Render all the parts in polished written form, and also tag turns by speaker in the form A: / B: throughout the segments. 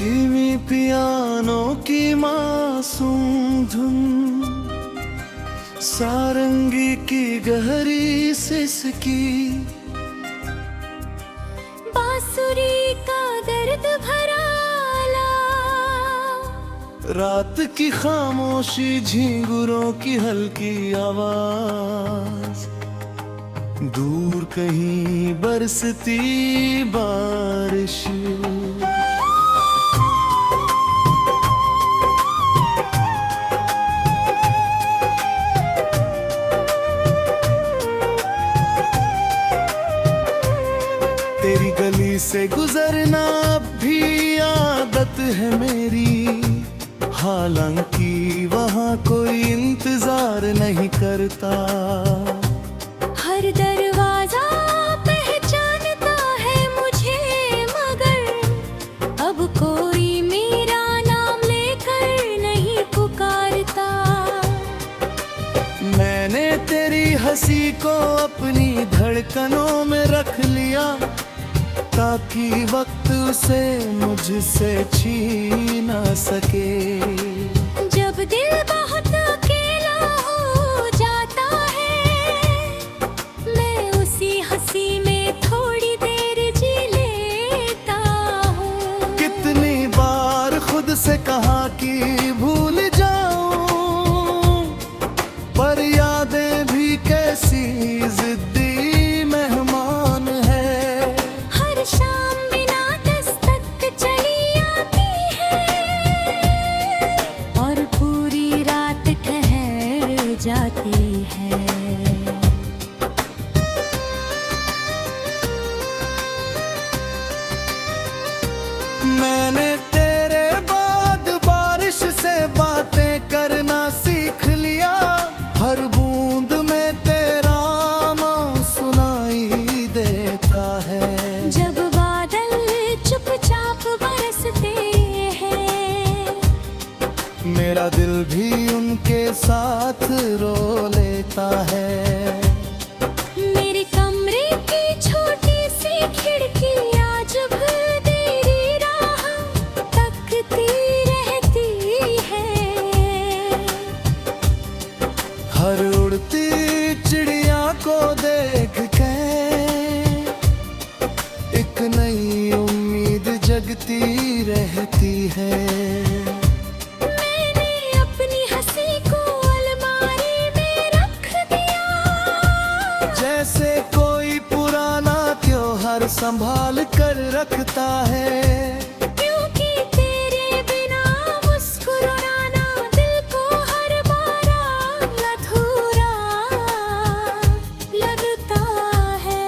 A: धीमी पियानो की मासूम धुन, सारंगी की गहरी सिसकी,
B: बांसुरी का दर्द भरा
A: रात की खामोशी, झींगुरों की हल्की आवाज, दूर कहीं बरसती बारिश। तेरी गली से गुजरना अब भी आदत है मेरी, हालांकि वहाँ कोई इंतजार नहीं करता।
B: हर दरवाजा पहचानता है मुझे, मगर अब कोई मेरा नाम लेकर नहीं पुकारता।
A: मैंने तेरी हंसी को अपनी धड़कनों में रख लिया, ताकि वक्त उसे मुझसे छीन ना सके।
B: जब दिल बहुत अकेला हो जाता है, मैं उसी हंसी में थोड़ी देर जी लेता हूँ।
A: कितनी बार खुद से कहा कि भूल जाऊं, पर यादें भी कैसी जिद्दी मेहमान है।
B: हर शाम बिना दस्तक चली आती है, और पूरी रात ठहर जाती है।
A: मैंने तेरे बाद बारिश से बातें करना सीख लिया, हर बूंद में तेरा नाम सुनाई देता है।
B: जब बादल चुपचाप बरसते हैं,
A: मेरा दिल भी उनके साथ रो लेता है।
B: मेरे कमरे की छोटी सी खिड़की आज भी तेरी राह तकती रहती है।
A: हर उड़ती चिड़िया को देख के एक नई उम्मीद जगती रहती है।
B: मैंने अपनी हंसी को अलमारी में रख दिया,
A: जैसे कोई पुराना त्योहार संभाल कर रखता है।
B: क्योंकि तेरे बिना मुस्कुराना दिल को हर बार अधूरा लगता है।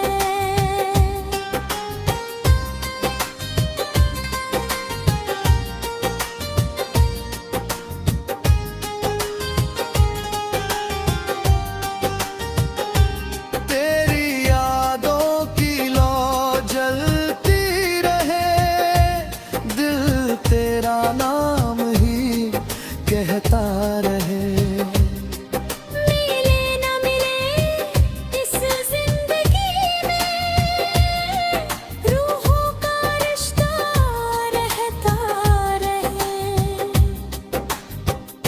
A: तेरी यादों की लौ जलती रहे, दिल तेरा नाम ही कहता रहे।
B: मिले न मिले इस जिंदगी में, रूहों का रिश्ता रहता रहे।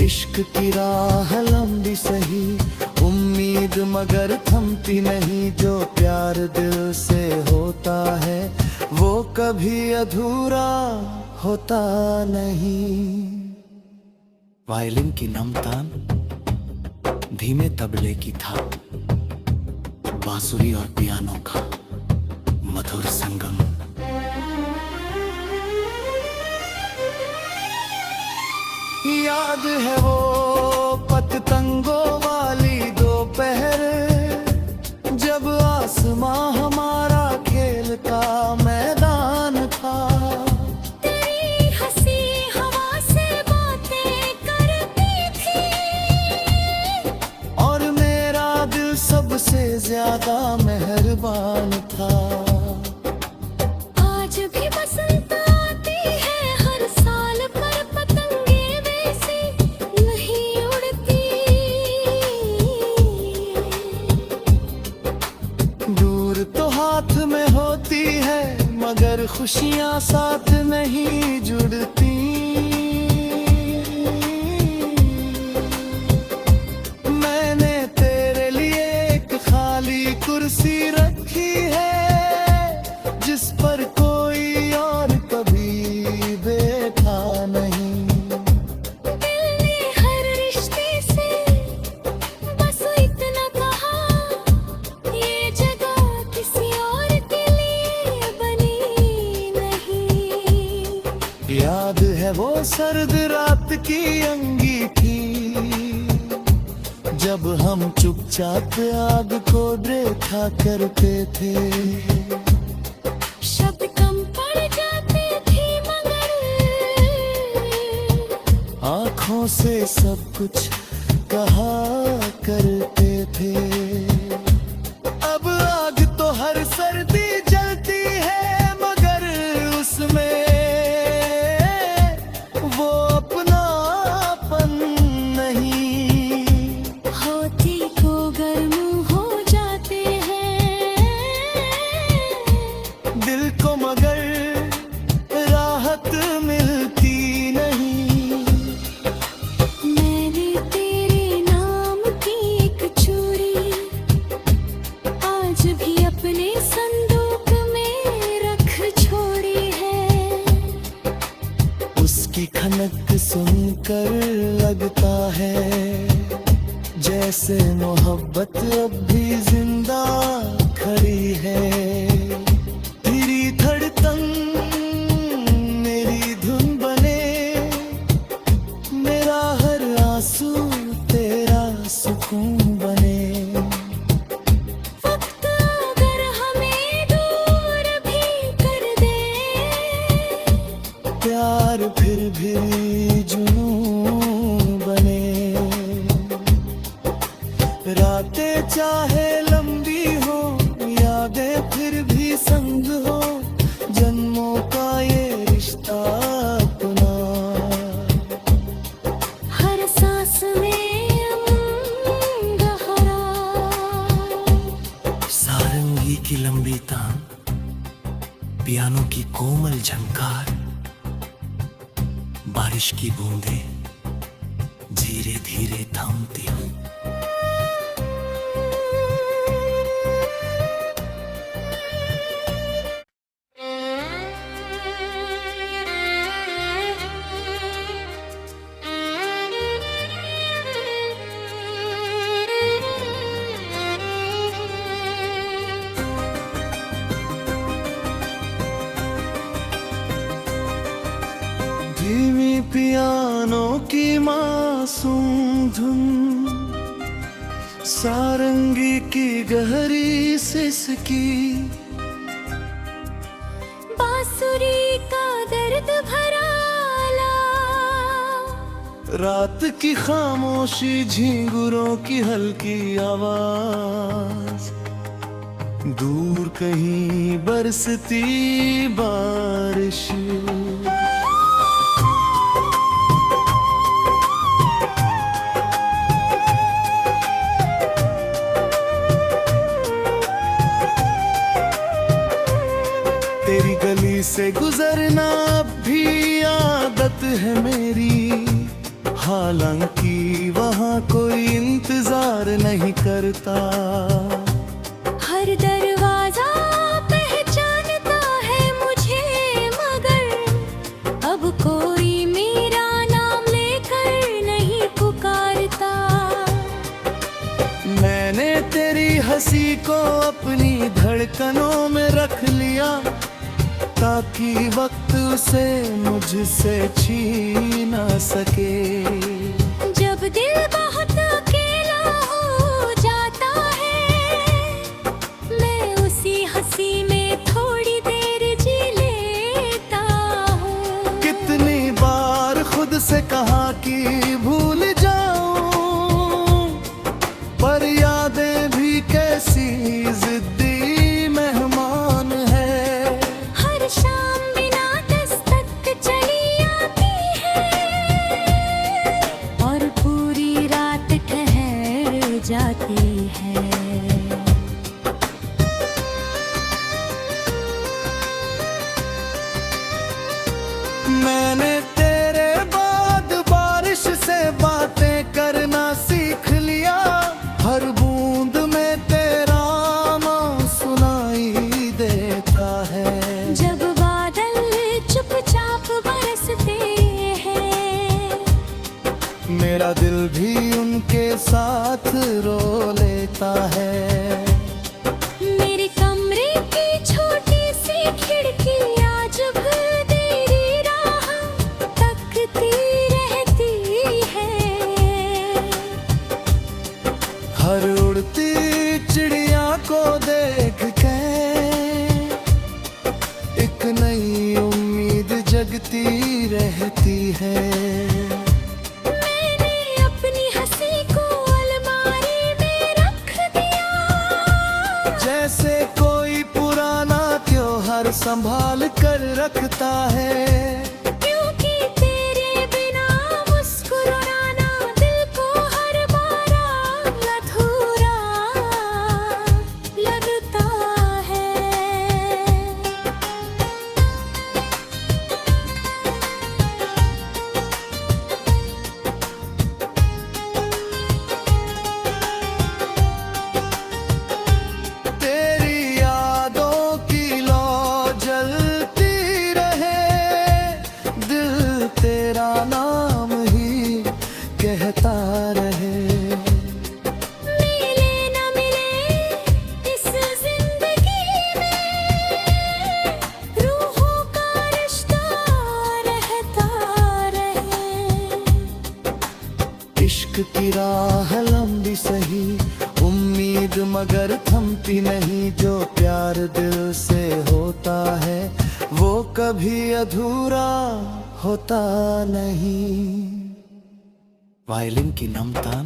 A: इश्क की राह लंबी सही, उम्मीद मगर थमती नहीं। जो प्यार दिल से होता है, वो कभी अधूरा होता नहीं। वायलिन की नम तान, धीमे तबले की थाप, बांसुरी और पियानो का मधुर संगम। याद है वो पतंगों वाली दोपहर, जब आसमां हमारा खेल का मैदान था।
B: तेरी हंसी हवा से बातें करती थी,
A: और मेरा दिल सबसे ज्यादा मेहरबान था।
B: आज भी बसंत आती है हर साल, पर पतंगे वैसे नहीं उड़ती।
A: दूर तो हाथ में होती है, मगर खुशियां साथ नहीं जुड़ती। है वो सर्द रात की अंगीठी, जब हम चुपचाप आग को देखा करते थे।
B: शब्द कम पड़ जाते थे मगर
A: आँखों से सब कुछ कहा करते थे। अब आग तो हर सर्दी जलती है मगर उसमें वो अपनापन नहीं।
B: होती को गर्म हो जाते हैं
A: दिल को मगर राहत मिलती नहीं।
B: मैंने तेरे नाम की एक चूड़ी आज भी अपने संदूक में रख छोड़ी है।
A: उसकी खनक सुनकर लगता है जैसे मोहब्बत अब भी जिंदा खड़ी है। तेरी धड़कन मेरी धुन बने, मेरा हर आंसू तेरा सुकून बने।
B: वक्त अगर हमें दूर भी कर दे,
A: प्यार फिर भी जुनून बने। रातें चाहे लंबी हो, यादें फिर भी संग हो, जन्मों का ये रिश्ता अपना।
B: हर सांस में गहरा
A: सारंगी की लंबी तान, पियानो की कोमल झनकार, बारिश की बूंदें धीरे धीरे थमती हूँ। धीमी पियानो की मासूम धुन, सारंगी की गहरी सिसकी,
B: बांसुरी का दर्द भरा
A: रात की खामोशी, झींगुरों की हल्की आवाज, दूर कहीं बरसती बारिश। तेरी गली से गुजरना अब भी आदत है मेरी, हालांकि वहाँ कोई इंतजार नहीं करता।
B: हर दरवाजा पहचानता है मुझे मगर अब कोई मेरा नाम लेकर नहीं पुकारता।
A: मैंने तेरी हंसी को अपनी धड़कनों में रख लिया, ताकि वक्त उसे मुझसे छीन ना सके।
B: जब दिल बहुत अकेला हो जाता है, मैं उसी हंसी में थोड़ी देर जी लेता हूँ।
A: कितनी बार खुद से कहा कि भूल जाऊं, पर यादें भी कैसी जिद्दी मेहमान है।
B: हर शाम बिना दस्तक चली आती है और पूरी रात ठहर जाती है।
A: मैंने तेरे बाद बारिश से बातें करना सीख लिया, हर बूंद में तेरा नाम सुनाई देता है।
B: जब बादल चुपचाप बरसते हैं,
A: मेरा दिल भी उनके साथ रो लेता है।
B: मेरे कमरे की छोटी सी खिड़की आज भी तेरी राह तक
A: जगती रहती है।
B: मैंने अपनी हंसी को अलमारी में रख दिया,
A: जैसे कोई पुराना त्योहार संभाल कर रखता है।
B: क्योंकि तेरे बिना मुस्कुराना दिल को हर बार अधूरा लगता है।
A: तेरी यादों की लौ जलती रहे, दिल तेरा नाम ही कहता रहे।
B: मिले न मिले इस जिंदगी में, रूहों का रिश्ता रहता रहे।
A: इश्क की राह लंबी सही, उम्मीद मगर थमती नहीं। जो प्यार दिल से होता है वो कभी अधूरा होता नहीं। वायलिन की नम तान,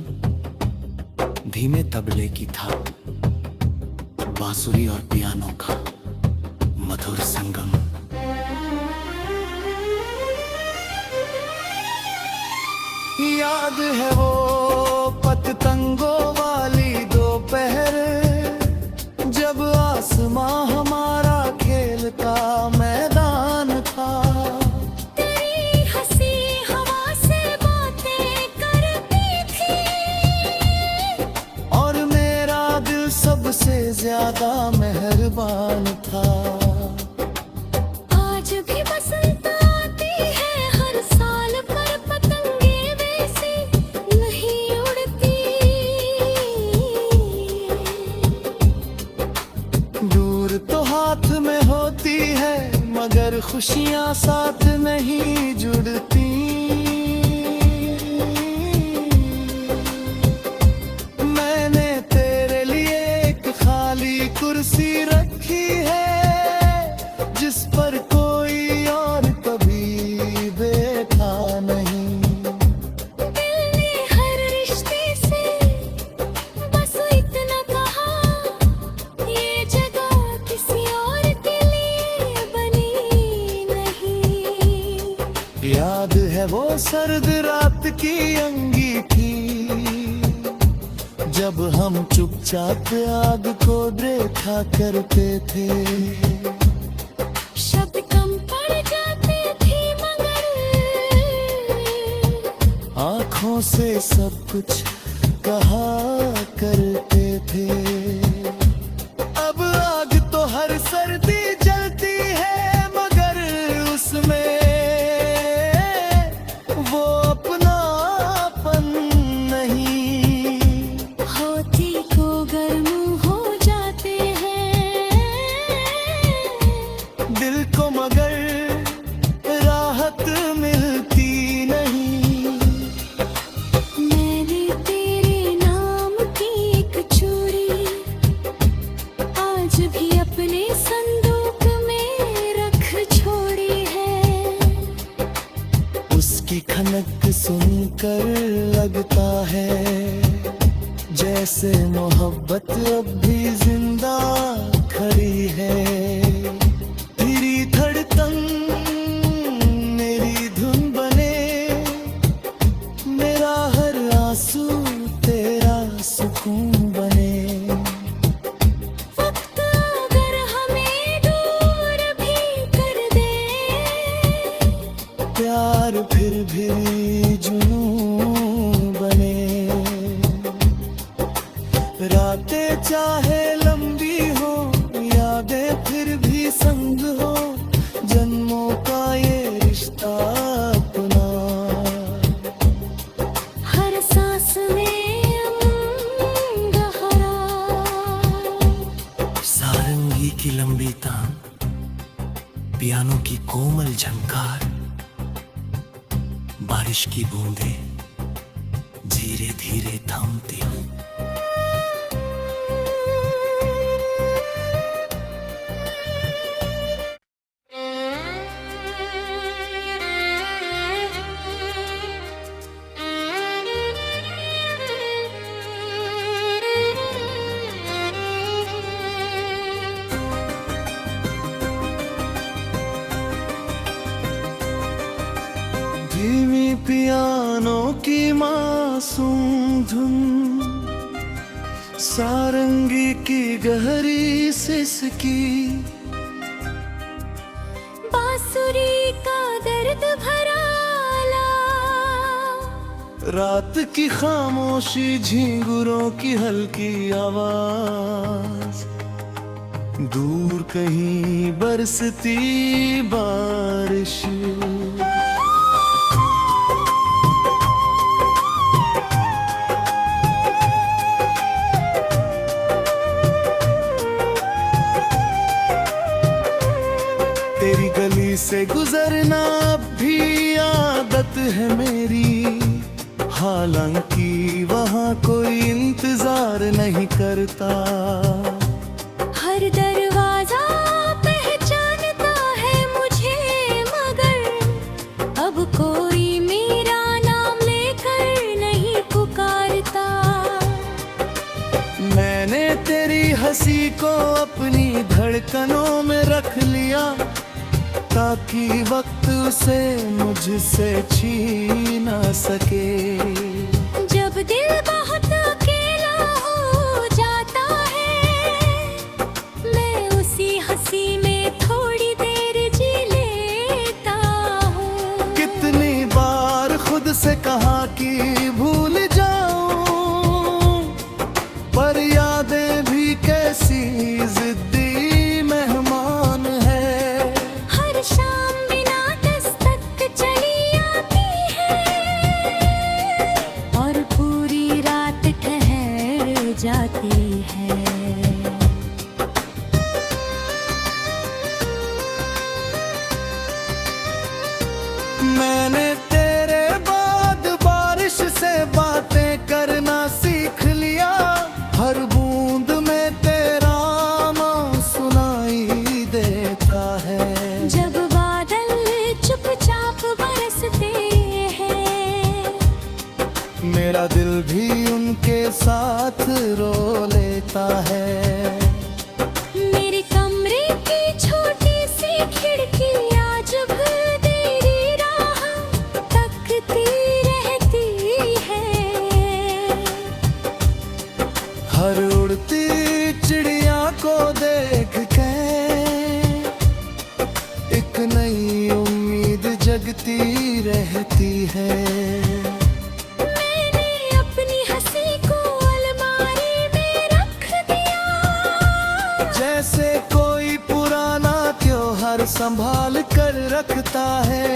A: धीमे तबले की थाप, बांसुरी और पियानो का मधुर संगम। याद है वो पतंगों वाली दोपहर, जब आसमां हमारा खेल का मैदान था।
B: तेरी हंसी हवा से बातें करती थी,
A: और मेरा दिल सबसे ज्यादा मेहरबान था।
B: आज भी बसंत आती है हर साल, पर पतंगे वैसे नहीं उड़ती।
A: दूर तो हाथ में होती है मगर खुशियां साथ नहीं जुड़ती। मैंने तेरे लिए एक खाली कुर्सी रखी है, जिस पर कोई और कभी बैठा नहीं।
B: दिल ने हर रिश्ते से बस इतना कहा, ये जगह किसी और के लिए बनी नहीं।
A: याद है वो सर्द रात की अंगीठी, जब हम चुपचाप आग को देखा करते थे।
B: शब्द कम पड़ जाते थे मगर
A: आँखों से सब कुछ कहा करते थे। अब आग तो हर सर्दी जलती है मगर उसमें वो अपनापन नहीं।
B: होती को गर्म हो जाते हैं,
A: दिल को मगर राहत मिलती नहीं।
B: मैंने तेरे नाम की एक चूड़ी आज भी अपने संदूक में रख छोड़ी है।
A: उसकी खनक सुनकर लगता है जैसे मोहब्बत अब भी जिंदा खड़ी है। तेरी धड़कन मेरी धुन बने, मेरा हर आंसू तेरा सुकून बने।
B: वक्त अगर हमें दूर भी कर दे,
A: प्यार फिर भी जुनून बने। रातें चाहे लंबी हो, यादें फिर भी संग हो, जन्मों का ये रिश्ता अपना।
B: हर सांस में गहरा
A: सारंगी की लंबी तान, पियानो की कोमल झनकार, बारिश की बूंदें धीरे धीरे थमती हूँ। धीमी पियानो की मासूम धुन, सारंगी की गहरी सिसकी,
B: बांसुरी का दर्द भरा
A: रात की खामोशी, झींगुरों की हल्की आवाज, दूर कहीं बरसती बारिश। तेरी गली से गुजरना अब भी आदत है मेरी, हालांकि वहाँ कोई इंतजार नहीं करता।
B: हर दरवाजा पहचानता है मुझे, मगर अब कोई मेरा नाम लेकर नहीं पुकारता।
A: मैंने तेरी हंसी को अपनी धड़कनों में रख लिया, ताकि वक्त उसे मुझसे छीन ना सके।
B: जब दिल बहुत अकेला हो जाता है, मैं उसी हंसी में थोड़ी देर जी लेता हूँ।
A: कितनी बार खुद से कहा कि भूल जाऊं, पर यादें भी कैसी जिद्दी मेहमान है।
B: हर शाम बिना दस्तक चली आती है, और पूरी रात ठहर जाती है।
A: मैंने तेरे बाद बारिश से बातें करना सीख लिया, हर बूंद में तेरा नाम सुनाई देता है।
B: जब बादल चुपचाप बरसते हैं,
A: मेरा दिल भी उनके साथ रो लेता है।
B: मेरे कमरे की छोटी सी खिड़की आज भी तेरी राह तकती रहती है।
A: हर उड़ती चिड़िया को देख के एक नई उम्मीद जगती रहती है।
B: मैंने अपनी हंसी को अलमारी में रख दिया,
A: जैसे कोई पुराना त्योहार संभाल कर रखता है।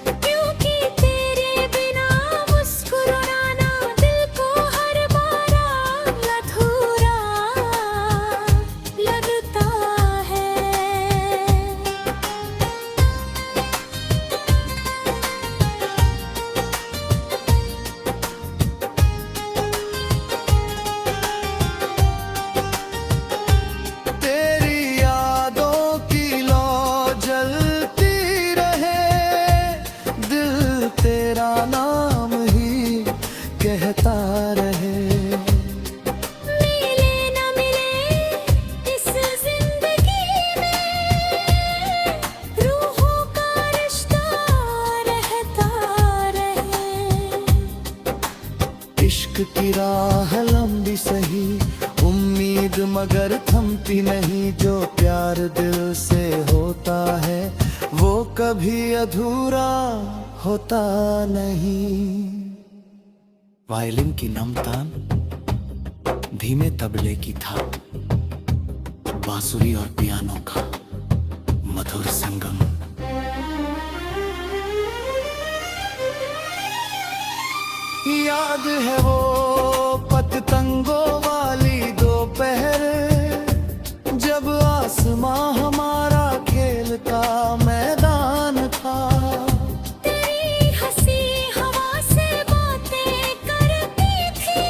B: क्योंकि तेरे बिना मुस्कुराना दिल को हर बार अधूरा लगता है।
A: तेरी यादों की लौ जलती रहे, दिल तेरा नाम ही कहता रहे।
B: मिले न मिले इस जिंदगी में, रूहों का रिश्ता रहता रहे।
A: इश्क की राह लंबी सही, उम्मीद मगर थमती नहीं। जो प्यार दिल से होता है, वो कभी अधूरा होता नहीं। वायलिन की नम तान, धीमे तबले की थाप, बांसुरी और पियानो का मधुर संगम। याद है वो पतंगों वाली दोपहर, जब आसमां हमारा खेल का मैदान था।
B: तेरी हंसी हवा से बातें करती थी,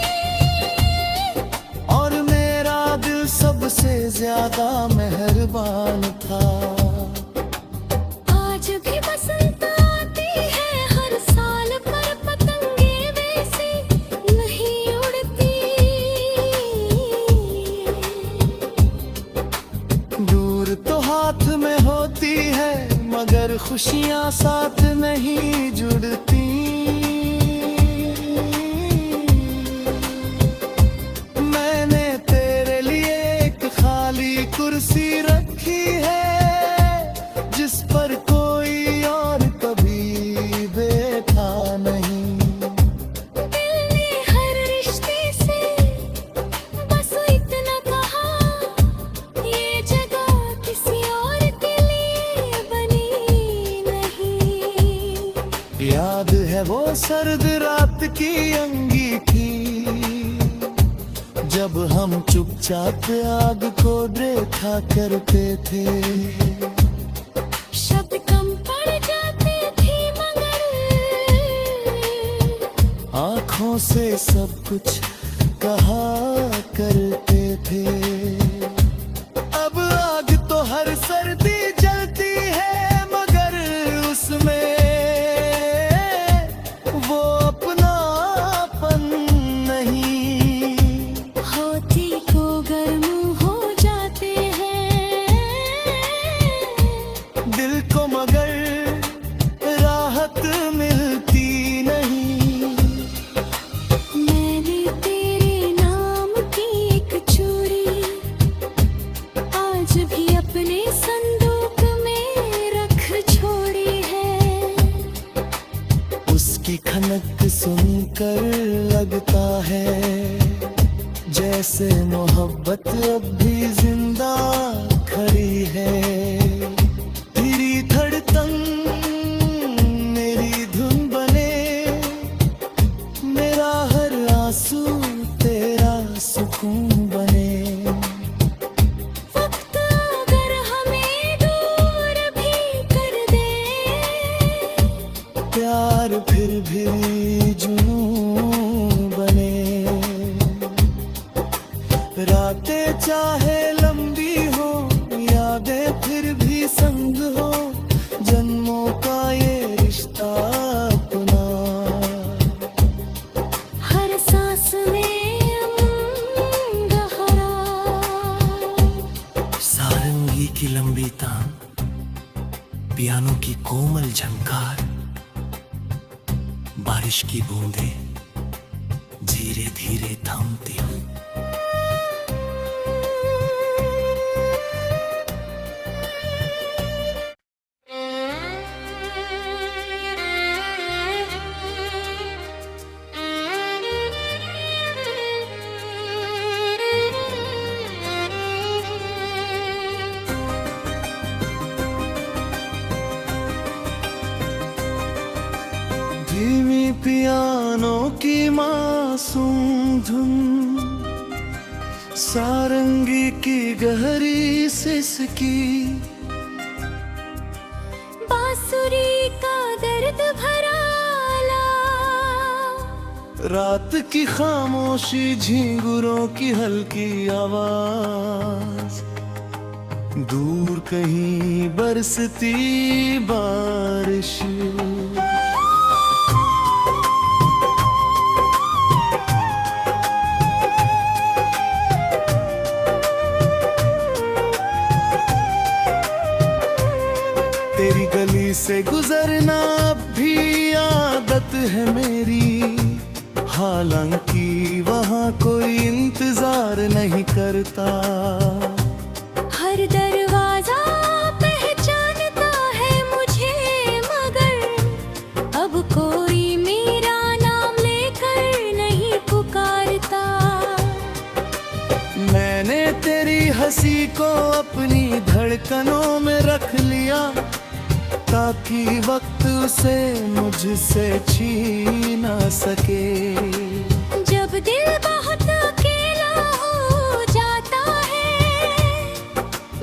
A: और मेरा दिल सबसे ज्यादा मेहरबान था।
B: आज भी बसंत आती है हर साल, पर पतंगे वैसे नहीं उड़ती।
A: दूर तो हाथ में होती है, मगर खुशियां साथ नहीं जुड़ती। याद है वो सर्द रात की अंगीठी, जब हम चुपचाप आग को देखा करते थे।
B: शब्द कम पड़ जाते थे मगर
A: आँखों से सब कुछ कहा करते थे। अब आग तो हर सर्दी जलती है मगर उसमें वो अपनापन नहीं।
B: होती को गर्म हो जाते हैं
A: दिल को मगर राहत मिलती नहीं।
B: मैंने तेरे नाम की एक चूड़ी आज भी अपने संदूक में रख छोड़ी है।
A: उसकी खनक सुनकर लगता है जैसे मोहब्बत अब भी जिंदा खड़ी है। तेरी धड़कन मेरी धुन बने, मेरा हर आंसू तेरा सुकून बने।
B: वक्त अगर हमें दूर भी कर दे,
A: प्यार फिर भी जुनून बने। रातें चाहे लंबी हो, यादें फिर भी संग हो, जन्मों का ये रिश्ता अपना।
B: हर सांस में गहरा
A: सारंगी की लंबी तान, पियानो की कोमल झनकार, बारिश की बूंदें धीरे धीरे थमती हूँ। धीमी पियानो की मासूम धुन, सारंगी की गहरी सिसकी,
B: बांसुरी का दर्द भरा
A: रात की खामोशी, झींगुरों की हल्की आवाज, दूर कहीं बरसती बारिश। तेरी गली से गुजरना अब भी आदत है मेरी, हालांकि वहाँ कोई इंतजार नहीं करता।
B: हर दरवाजा पहचानता है मुझे मगर अब कोई मेरा नाम लेकर नहीं पुकारता।
A: मैंने तेरी हंसी को अपनी धड़कनों में रख लिया, ताकि वक्त उसे मुझसे छीन ना सके।
B: जब दिल बहुत अकेला हो जाता है,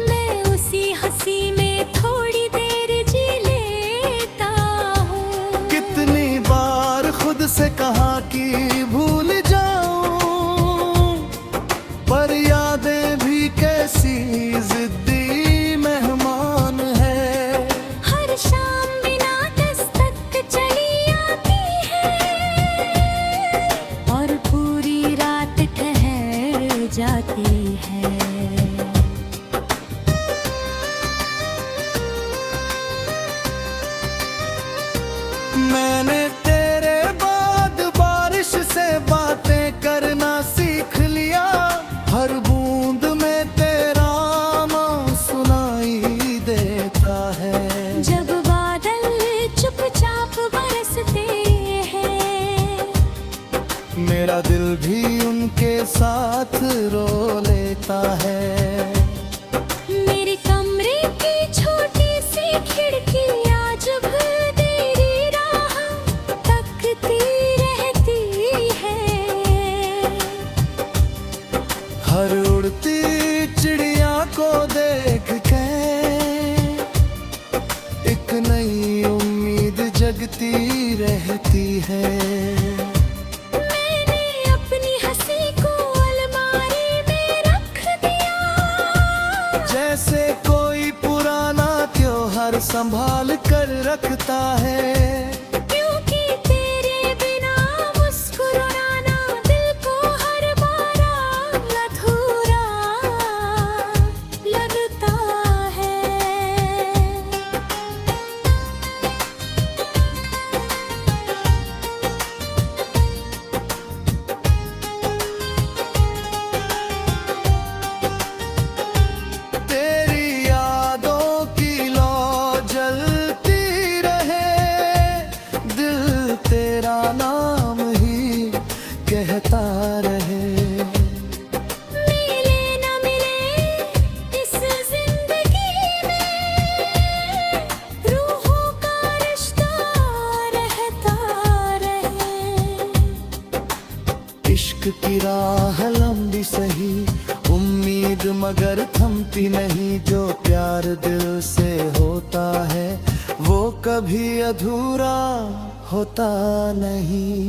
B: मैं उसी हंसी में थोड़ी देर जी लेता हूँ।
A: कितनी बार खुद से कहा कि भूल जाऊं, पर यादें भी कैसी जिद्दी मेहमान है।
B: हर शाम बिना दस्तक चली आती है और पूरी रात ठहर जाती है।
A: मैंने तेरे बाद बारिश से बातें करना सीख लिया, हर बूंद में तेरा नाम सुनाई देता है।
B: जब बादल चुपचाप बरसते हैं,
A: मेरा दिल भी उनके साथ रो लेता है।
B: मेरे कमरे की छोटी सी खिड़की आज भी तेरी राह
A: जगती रहती है।
B: मैंने अपनी हंसी को अलमारी में रख दिया,
A: जैसे कोई पुराना त्योहार संभाल कर रखता है।
B: क्योंकि तेरे बिना मुस्कुराना दिल को हर बार अधूरा लगता है।
A: तेरी यादों की लौ जलती रहे, दिल तेरा नाम ही कहता रहे।
B: मिले न मिले इस जिंदगी में, रूहों का रिश्ता रहता रहे।
A: इश्क की राह लंबी सही, उम्मीद मगर थमती नहीं। जो प्यार दिल से होता है वो कभी अधूरा होता नहीं।